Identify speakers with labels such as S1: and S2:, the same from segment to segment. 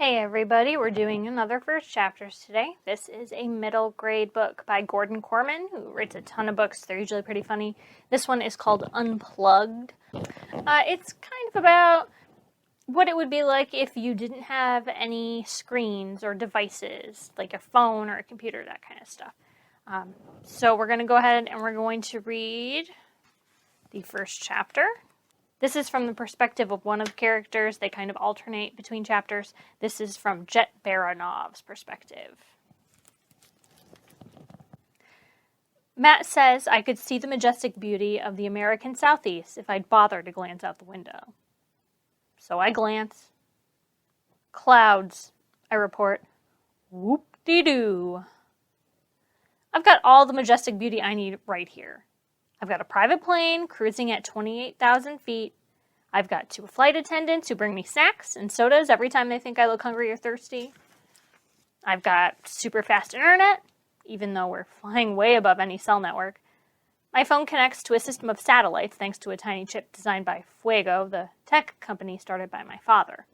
S1: Hey everybody, we're doing another first chapters today. This is a middle grade book by Gordon Corman, who writes a ton of books. They're usually pretty funny. This one is called Unplugged. It's kind of about what it would be like if you didn't have any screens or devices, like a phone or a computer, that kind of stuff. So we're going to go ahead and we're going to read the first chapter. This is from the perspective of one of the characters. They kind of alternate between chapters. This is from Jet Baranov's perspective. Matt says I could see the majestic beauty of the American Southeast if I'd bother to glance out the window. So I glance. Clouds, I report. Whoop-de-doo. I've got all the majestic beauty I need right here. I've got a private plane cruising at 28,000 feet. I've got 2 flight attendants who bring me snacks and sodas every time they think I look hungry or thirsty. I've got super fast internet, even though we're flying way above any cell network. My phone connects to a system of satellites thanks to a tiny chip designed by Fuego, the tech company started by my father.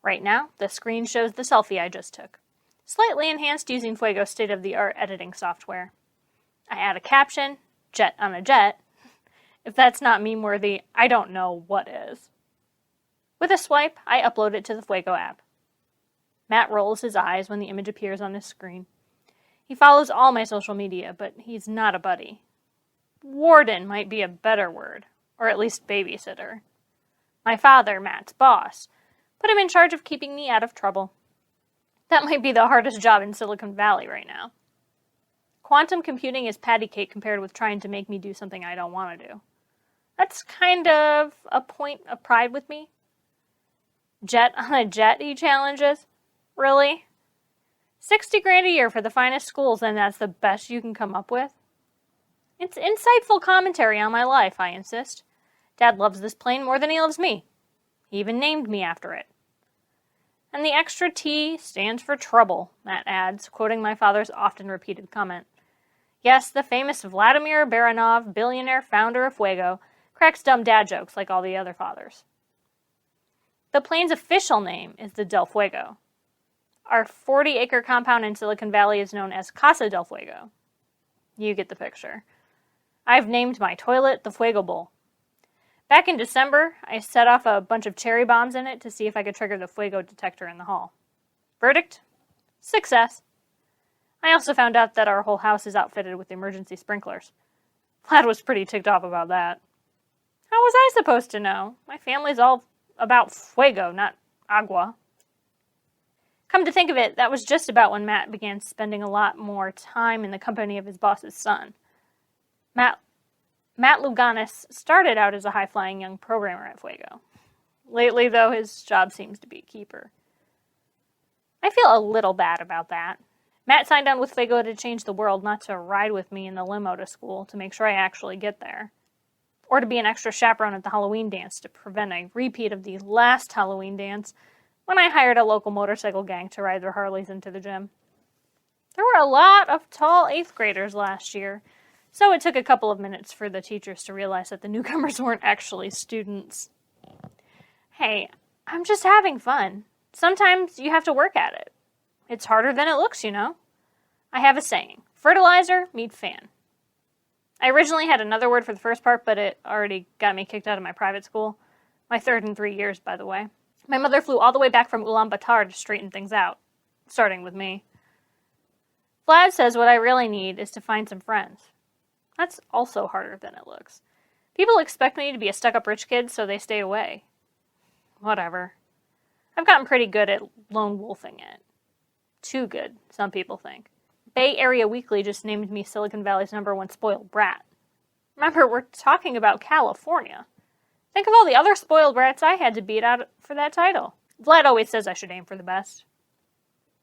S1: Right now, the screen shows the selfie I just took, slightly enhanced using Fuego's state-of-the-art editing software. I add a caption, jet on a jet. If that's not meme-worthy, I don't know what is. With a swipe, I upload it to the Fuego app. Matt rolls his eyes when the image appears on his screen. He follows all my social media, but he's not a buddy. Warden might be a better word, or at least babysitter. My father, Matt's boss, put him in charge of keeping me out of trouble. That might be the hardest job in Silicon Valley right now. Quantum computing is patty cake compared with trying to make me do something I don't want to do. That's kind of a point of pride with me. Jet on a jet, he challenges. Really? $60,000 a year for the finest schools, and that's the best you can come up with? It's insightful commentary on my life, I insist. Dad loves this plane more than he loves me. He even named me after it. And the extra T stands for trouble, Matt adds, quoting my father's often repeated comment. Yes, the famous Vladimir Baranov, billionaire founder of Fuego, cracks dumb dad jokes like all the other fathers. The plane's official name is the Del Fuego. Our 40-acre compound in Silicon Valley is known as Casa del Fuego. You get the picture. I've named my toilet the Fuego Bowl. Back in December, I set off a bunch of cherry bombs in it to see if I could trigger the Fuego detector in the hall. Verdict? Success. I also found out that our whole house is outfitted with emergency sprinklers. Vlad was pretty ticked off about that. How was I supposed to know? My family's all about fuego, not agua. Come to think of it, that was just about when Matt began spending a lot more time in the company of his boss's son. Matt Luganis started out as a high-flying young programmer at Fuego. Lately, though, his job seems to be a keeper. I feel a little bad about that. Matt signed on with Fuego to change the world, not to ride with me in the limo to school to make sure I actually get there. Or to be an extra chaperone at the Halloween dance to prevent a repeat of the last Halloween dance when I hired a local motorcycle gang to ride their Harleys into the gym. There were a lot of tall 8th graders last year, so it took a couple of minutes for the teachers to realize that the newcomers weren't actually students. Hey, I'm just having fun. Sometimes you have to work at it. It's harder than it looks, you know. I have a saying, fertilizer, meet fan. I originally had another word for the first part, but it already got me kicked out of my private school. My 3rd in 3 years, by the way. My mother flew all the way back from Ulaanbaatar to straighten things out, starting with me. Vlad says what I really need is to find some friends. That's also harder than it looks. People expect me to be a stuck-up rich kid, so they stay away. Whatever. I've gotten pretty good at lone wolfing it. Too good, some people think. Bay Area Weekly just named me Silicon Valley's #1 spoiled brat. Remember, we're talking about California. Think of all the other spoiled brats I had to beat out for that title. Vlad always says I should aim for the best.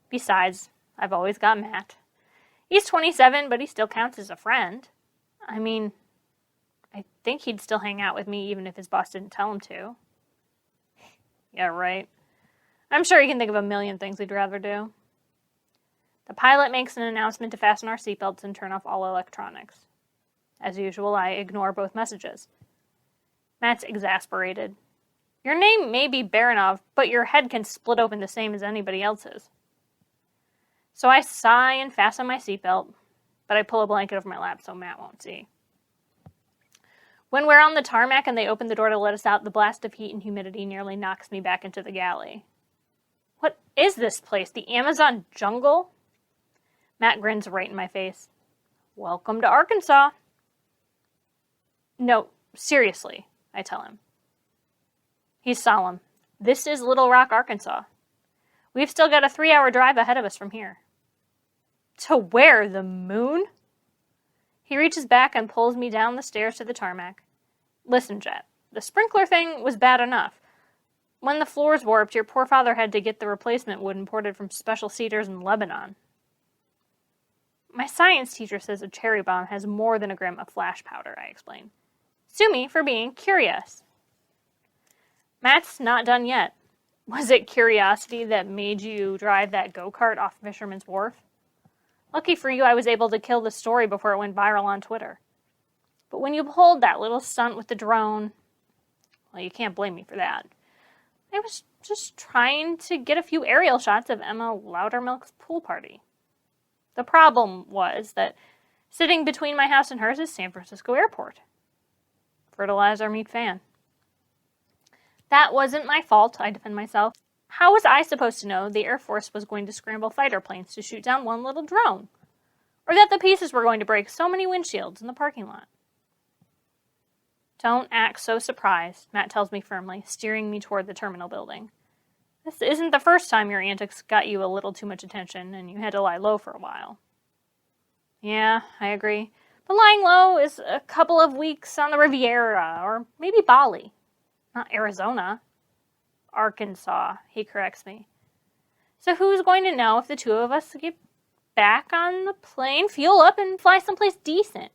S1: Besides, I've always got Matt. He's 27, but he still counts as a friend. I mean, I think he'd still hang out with me even if his boss didn't tell him to. Yeah, right. I'm sure he can think of a million things he'd rather do. The pilot makes an announcement to fasten our seatbelts and turn off all electronics. As usual, I ignore both messages. Matt's exasperated. Your name may be Baranov, but your head can split open the same as anybody else's. So I sigh and fasten my seatbelt, but I pull a blanket over my lap so Matt won't see. When we're on the tarmac and they open the door to let us out, the blast of heat and humidity nearly knocks me back into the galley. What is this place? The Amazon jungle? Matt grins right in my face. Welcome to Arkansas. No, seriously, I tell him. He's solemn. This is Little Rock, Arkansas. We've still got a 3-hour drive ahead of us from here. To where? The moon? He reaches back and pulls me down the stairs to the tarmac. Listen, Jet, the sprinkler thing was bad enough. When the floors warped, your poor father had to get the replacement wood imported from special cedars in Lebanon. My science teacher says a cherry bomb has more than a gram of flash powder, I explain. Sue me for being curious. Matt's not done yet. Was it curiosity that made you drive that go-kart off Fisherman's Wharf? Lucky for you, I was able to kill the story before it went viral on Twitter. But when you pulled that little stunt with the drone, well, you can't blame me for that. I was just trying to get a few aerial shots of Emma Loudermilk's pool party. The problem was that sitting between my house and hers is San Francisco Airport. Fertilizer meet fan. That wasn't my fault, I defend myself. How was I supposed to know the Air Force was going to scramble fighter planes to shoot down one little drone? Or that the pieces were going to break so many windshields in the parking lot? Don't act so surprised, Matt tells me firmly, steering me toward the terminal building. This isn't the first time your antics got you a little too much attention and you had to lie low for a while. Yeah, I agree. But lying low is a couple of weeks on the Riviera, or maybe Bali. Not Arizona. Arkansas, he corrects me. So who's going to know if the two of us get back on the plane, fuel up, and fly someplace decent?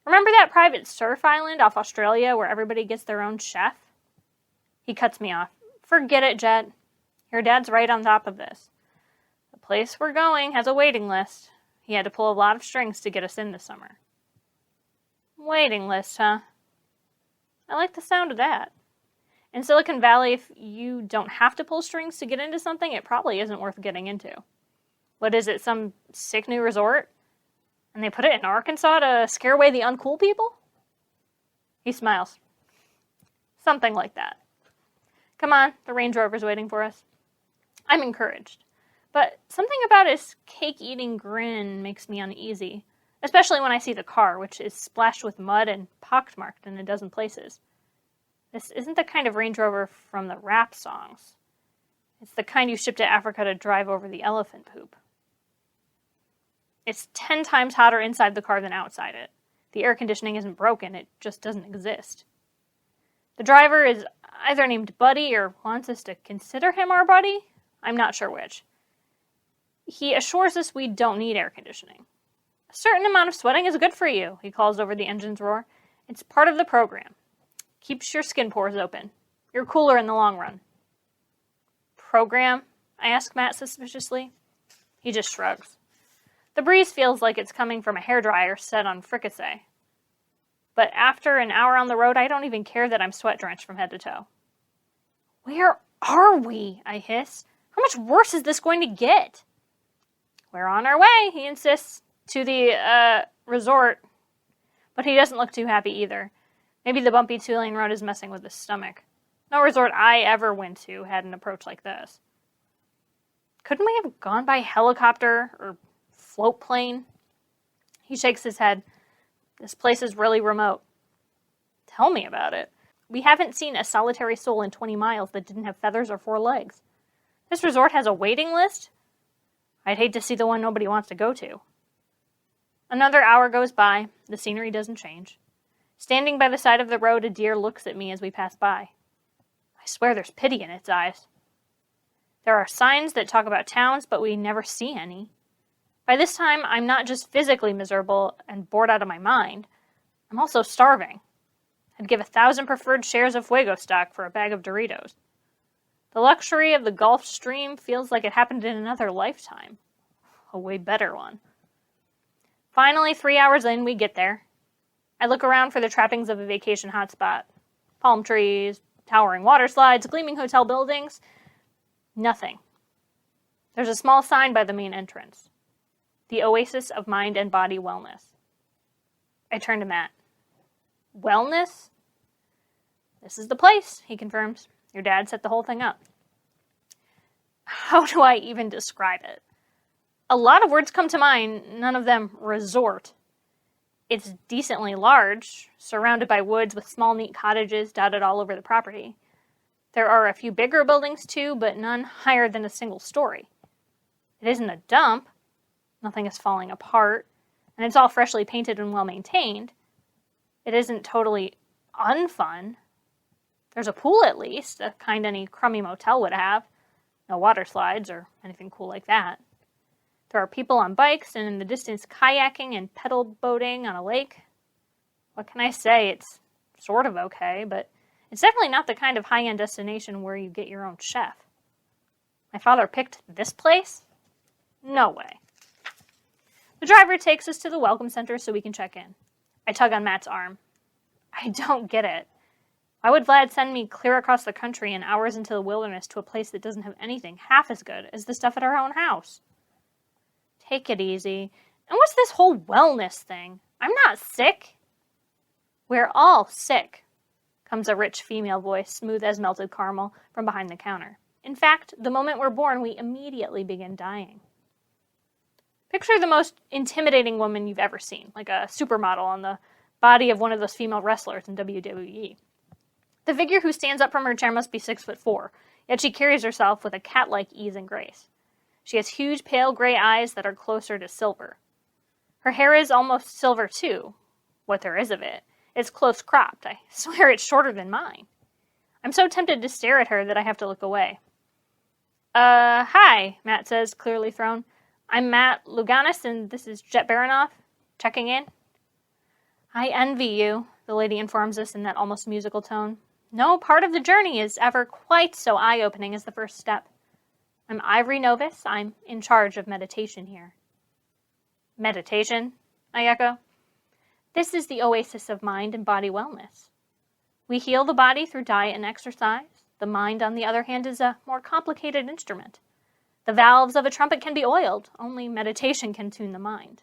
S1: Remember that private surf island off Australia where everybody gets their own chef? He cuts me off. Forget it, Jet. Your dad's right on top of this. The place we're going has a waiting list. He had to pull a lot of strings to get us in this summer. Waiting list, huh? I like the sound of that. In Silicon Valley, if you don't have to pull strings to get into something, it probably isn't worth getting into. What is it, some sick new resort? And they put it in Arkansas to scare away the uncool people? He smiles. Something like that. Come on, the Range Rover's waiting for us. I'm encouraged. But something about his cake-eating grin makes me uneasy, especially when I see the car, which is splashed with mud and pockmarked in a dozen places. This isn't the kind of Range Rover from the rap songs. It's the kind you ship to Africa to drive over the elephant poop. It's 10 times hotter inside the car than outside it. The air conditioning isn't broken, it just doesn't exist. The driver is either named Buddy or wants us to consider him our buddy. I'm not sure which. He assures us we don't need air conditioning. A certain amount of sweating is good for you, he calls over the engine's roar. It's part of the program. Keeps your skin pores open. You're cooler in the long run. Program? I ask Matt suspiciously. He just shrugs. The breeze feels like it's coming from a hairdryer set on fricassee. But after an hour on the road, I don't even care that I'm sweat-drenched from head to toe. Where are we? I hiss. How much worse is this going to get? We're on our way, he insists, to the, resort. But he doesn't look too happy either. Maybe the bumpy two-lane road is messing with his stomach. No resort I ever went to had an approach like this. Couldn't we have gone by helicopter or float plane? He shakes his head. This place is really remote. Tell me about it. We haven't seen a solitary soul in 20 miles that didn't have feathers or 4 legs. This resort has a waiting list? I'd hate to see the one nobody wants to go to. Another hour goes by. The scenery doesn't change. Standing by the side of the road, a deer looks at me as we pass by. I swear there's pity in its eyes. There are signs that talk about towns, but we never see any. By this time, I'm not just physically miserable and bored out of my mind. I'm also starving. I'd give 1,000 preferred shares of Fuego stock for a bag of Doritos. The luxury of the Gulf Stream feels like it happened in another lifetime. A way better one. Finally, 3 hours in, we get there. I look around for the trappings of a vacation hotspot. Palm trees, towering water slides, gleaming hotel buildings. Nothing. There's a small sign by the main entrance. The Oasis of Mind and Body Wellness. I turn to Matt. Wellness? This is the place, he confirms. Your dad set the whole thing up. How do I even describe it? A lot of words come to mind, none of them resort. It's decently large, surrounded by woods with small, neat cottages dotted all over the property. There are a few bigger buildings too, but none higher than a single story. It isn't a dump. Nothing is falling apart, and it's all freshly painted and well-maintained. It isn't totally unfun. There's a pool at least, the kind any crummy motel would have. No water slides or anything cool like that. There are people on bikes and in the distance kayaking and pedal boating on a lake. What can I say? It's sort of okay, but it's definitely not the kind of high-end destination where you get your own chef. My father picked this place? No way. The driver takes us to the welcome center so we can check in. I tug on Matt's arm. I don't get it. Why would Vlad send me clear across the country and hours into the wilderness to a place that doesn't have anything half as good as the stuff at our own house? Take it easy. And what's this whole wellness thing? I'm not sick. We're all sick, comes a rich female voice, smooth as melted caramel, from behind the counter. In fact, the moment we're born, we immediately begin dying. Picture the most intimidating woman you've ever seen, like a supermodel on the body of one of those female wrestlers in WWE. The figure who stands up from her chair must be 6'4", yet she carries herself with a cat-like ease and grace. She has huge, pale gray eyes that are closer to silver. Her hair is almost silver, too. What there is of it. It's close cropped. I swear it's shorter than mine. I'm so tempted to stare at her that I have to look away. Hi, Matt says, clearly thrown. I'm Matt Luganis, and this is Jet Baronoff. Checking in. I envy you, the lady informs us in that almost musical tone. No part of the journey is ever quite so eye-opening as the first step. I'm Ivory Novice. I'm in charge of meditation here. Meditation? I echo. This is the oasis of mind and body wellness. We heal the body through diet and exercise. The mind, on the other hand, is a more complicated instrument. The valves of a trumpet can be oiled. Only meditation can tune the mind.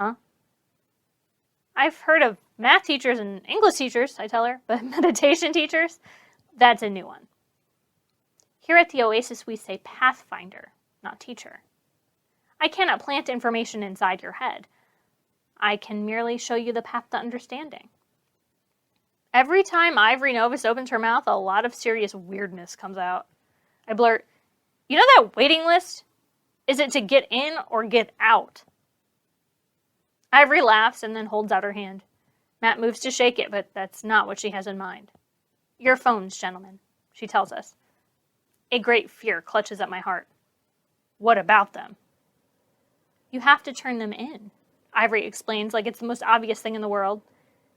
S1: Huh? I've heard of math teachers and English teachers, I tell her, but meditation teachers? That's a new one. Here at the Oasis, we say pathfinder, not teacher. I cannot plant information inside your head. I can merely show you the path to understanding. Every time Ivory Novice opens her mouth, a lot of serious weirdness comes out. I blurt, you know that waiting list? Is it to get in or get out? Ivory laughs and then holds out her hand. Matt moves to shake it, but that's not what she has in mind. Your phones, gentlemen, she tells us. A great fear clutches at my heart. What about them? You have to turn them in, Ivory explains like it's the most obvious thing in the world.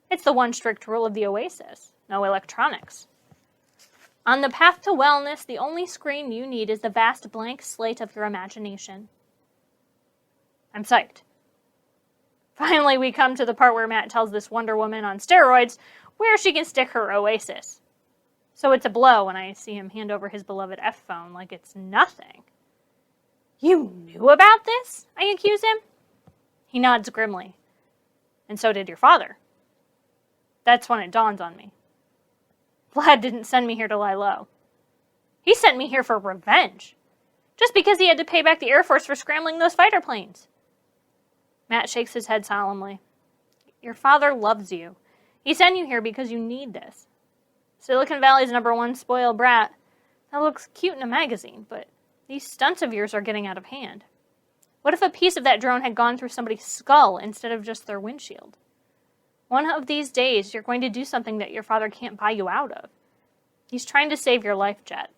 S1: It's the one strict rule of the Oasis. No electronics. On the path to wellness, the only screen you need is the vast blank slate of your imagination. I'm psyched. Finally, we come to the part where Matt tells this Wonder Woman on steroids where she can stick her Oasis. So it's a blow when I see him hand over his beloved F-phone like it's nothing. You knew about this? I accuse him. He nods grimly. And so did your father. That's when it dawns on me. Vlad didn't send me here to lie low. He sent me here for revenge. Just because he had to pay back the Air Force for scrambling those fighter planes. Matt shakes his head solemnly. Your father loves you. He sent you here because you need this. Silicon Valley's #1 spoiled brat. That looks cute in a magazine, but these stunts of yours are getting out of hand. What if a piece of that drone had gone through somebody's skull instead of just their windshield? One of these days, you're going to do something that your father can't buy you out of. He's trying to save your life, Jet.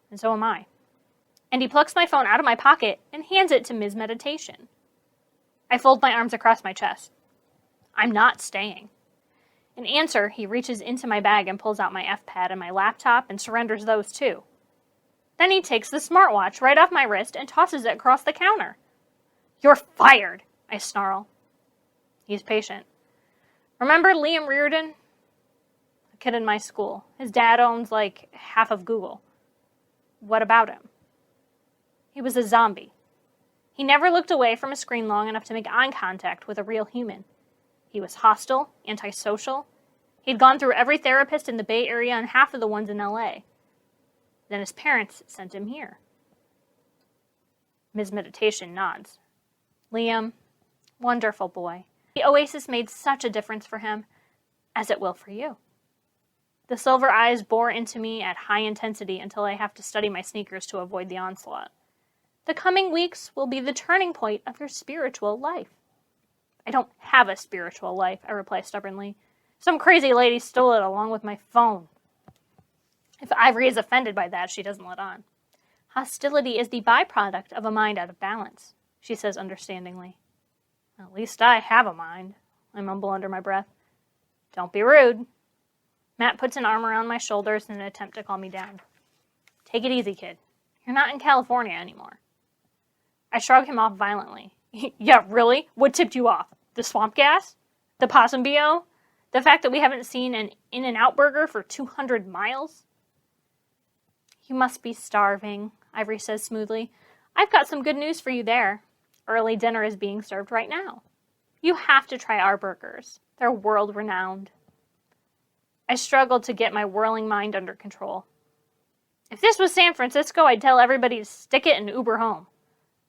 S1: And so am I. And he plucks my phone out of my pocket and hands it to Ms. Meditation. I fold my arms across my chest. I'm not staying. In answer, he reaches into my bag and pulls out my F-pad and my laptop and surrenders those too. Then he takes the smartwatch right off my wrist and tosses it across the counter. You're fired, I snarl. He's patient. Remember Liam Reardon? A kid in my school. His dad owns like half of Google. What about him? He was a zombie. He never looked away from a screen long enough to make eye contact with a real human. He was hostile, antisocial. He'd gone through every therapist in the Bay Area and half of the ones in LA. Then his parents sent him here. Ms. Meditation nods. Liam, wonderful boy. The Oasis made such a difference for him, as it will for you. The silver eyes bore into me at high intensity until I have to study my sneakers to avoid the onslaught. The coming weeks will be the turning point of your spiritual life. I don't have a spiritual life, I reply stubbornly. Some crazy lady stole it along with my phone. If Ivory is offended by that, she doesn't let on. Hostility is the byproduct of a mind out of balance, she says understandingly. At least I have a mind, I mumble under my breath. Don't be rude. Matt puts an arm around my shoulders in an attempt to calm me down. Take it easy, kid. You're not in California anymore. I shrug him off violently. Yeah, really? What tipped you off? The swamp gas? The possum BO? The fact that we haven't seen an In-N-Out burger for 200 miles? You must be starving, Ivory says smoothly. I've got some good news for you there. Early dinner is being served right now. You have to try our burgers. They're world-renowned. I struggled to get my whirling mind under control. If this was San Francisco, I'd tell everybody to stick it and Uber home.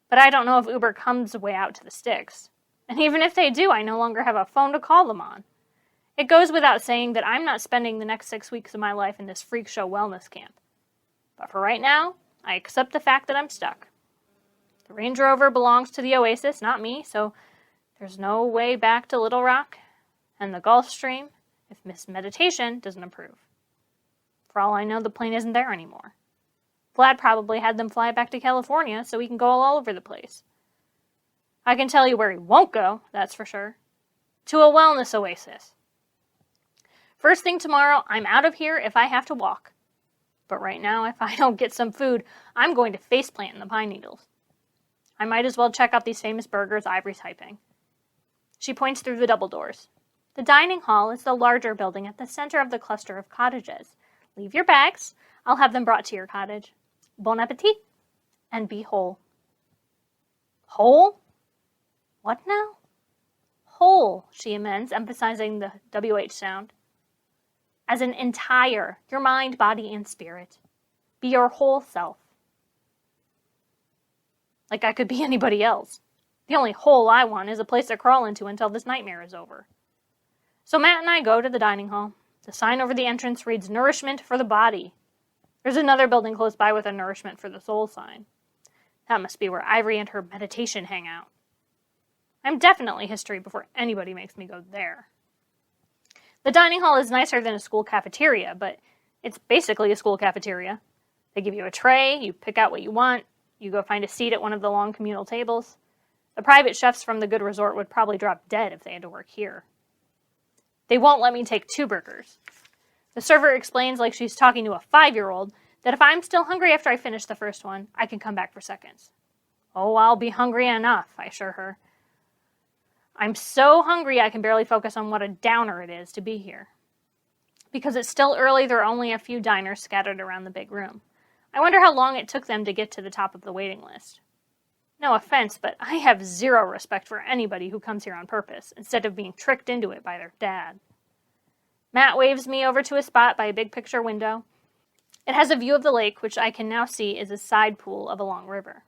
S1: But I don't know if Uber comes way out to the sticks. And even if they do, I no longer have a phone to call them on. It goes without saying that I'm not spending the next 6 weeks of my life in this freak show wellness camp. But for right now, I accept the fact that I'm stuck. The Range Rover belongs to the Oasis, not me, so there's no way back to Little Rock and the Gulf Stream if Miss Meditation doesn't approve. For all I know, the plane isn't there anymore. Vlad probably had them fly back to California so we can go all over the place. I can tell you where he won't go, that's for sure. To a wellness oasis. First thing tomorrow, I'm out of here if I have to walk. But right now, if I don't get some food, I'm going to faceplant in the pine needles. I might as well check out these famous burgers Ivory's hyping. She points through the double doors. The dining hall is the larger building at the center of the cluster of cottages. Leave your bags. I'll have them brought to your cottage. Bon appetit, and be whole. Whole? What now? Whole, she amends, emphasizing the WH sound. As an entire, your mind, body, and spirit. Be your whole self. Like I could be anybody else. The only hole I want is a place to crawl into until this nightmare is over. So Matt and I go to the dining hall. The sign over the entrance reads, Nourishment for the Body. There's another building close by with a Nourishment for the Soul sign. That must be where Ivory and her meditation hang out. I'm definitely history before anybody makes me go there. The dining hall is nicer than a school cafeteria, but it's basically a school cafeteria. They give you a tray, you pick out what you want, you go find a seat at one of the long communal tables. The private chefs from the good resort would probably drop dead if they had to work here. They won't let me take 2 burgers. The server explains like she's talking to a 5-year-old that if I'm still hungry after I finish the first one, I can come back for seconds. Oh, I'll be hungry enough, I assure her. I'm so hungry I can barely focus on what a downer it is to be here. Because it's still early, there are only a few diners scattered around the big room. I wonder how long it took them to get to the top of the waiting list. No offense, but I have zero respect for anybody who comes here on purpose, instead of being tricked into it by their dad. Matt waves me over to a spot by a big picture window. It has a view of the lake, which I can now see is a side pool of a long river.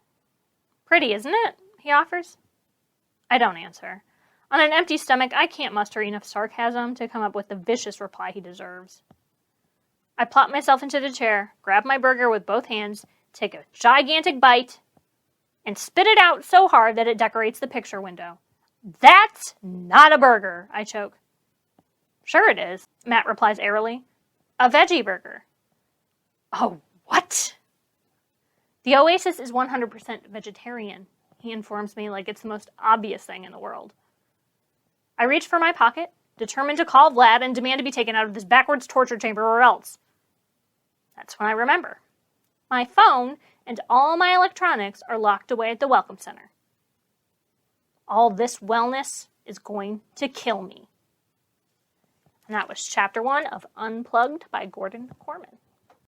S1: Pretty, isn't it? He offers. I don't answer. On an empty stomach, I can't muster enough sarcasm to come up with the vicious reply he deserves. I plop myself into the chair, grab my burger with both hands, take a gigantic bite, and spit it out so hard that it decorates the picture window. That's not a burger, I choke. Sure it is, Matt replies airily. A veggie burger. Oh, what? The Oasis is 100% vegetarian, he informs me like it's the most obvious thing in the world. I reach for my pocket, determined to call Vlad and demand to be taken out of this backwards torture chamber or else. That's when I remember. My phone and all my electronics are locked away at the Welcome Center. All this wellness is going to kill me. And that was Chapter 1 of Unplugged by Gordon Corman.